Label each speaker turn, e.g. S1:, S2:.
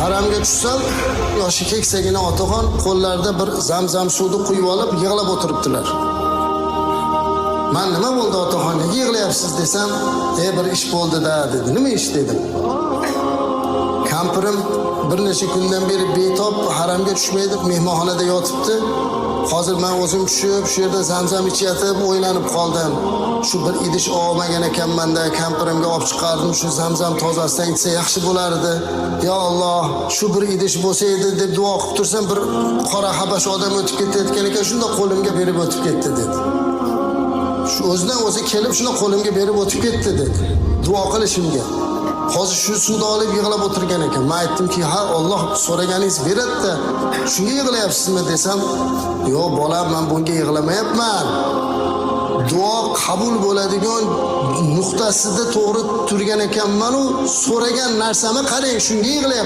S1: haramga tushsam, yoshi keksagina otaxon qo'llarida bir zamzam suvni quyib olib yig'lab o'tiribdilar. Men nima bo'ldi otaxon, nega yig'layapsiz desam, bir ish bo'ldi-da dedi. Nima ish dedim. Kampirim bir necha kundan beri betob haramga tushmaydi, mehmonxonada yotibdi. Hozir men o'zim tushib, shu yerda zamzam ichyatib, o'ylanib qoldim. Shu bir idish olmagan ekanman-da, kampirimga olib chiqardim, shu zamzam tozasidan ichsa yaxshi bo'lardi. Ya Alloh, shu bir idish bo'lsa edi deb duo qilib tursam, bir qora habash odam o'tib ketayotgan ekan, shunda qo'limga berib o'tib ketdi dedi. Shu o'zidan o'zi kelib shuni qo'limga berib o'tib ketdi dedi. Duo qilishimga. Hozir shu suvni olib yig'lab o'tirgan ekan. Men aytdimki, "Ha, Alloh so'raganingiz beradi-da. Shunga yig'layapsizmi?" desam, "Yo'q, bolam, men bunga yig'lamayapman. Duo qabul bo'ladigan nuqtasida to'g'ri turgan ekanman-u, so'ragan narsami qarang, shunga yig'layapman."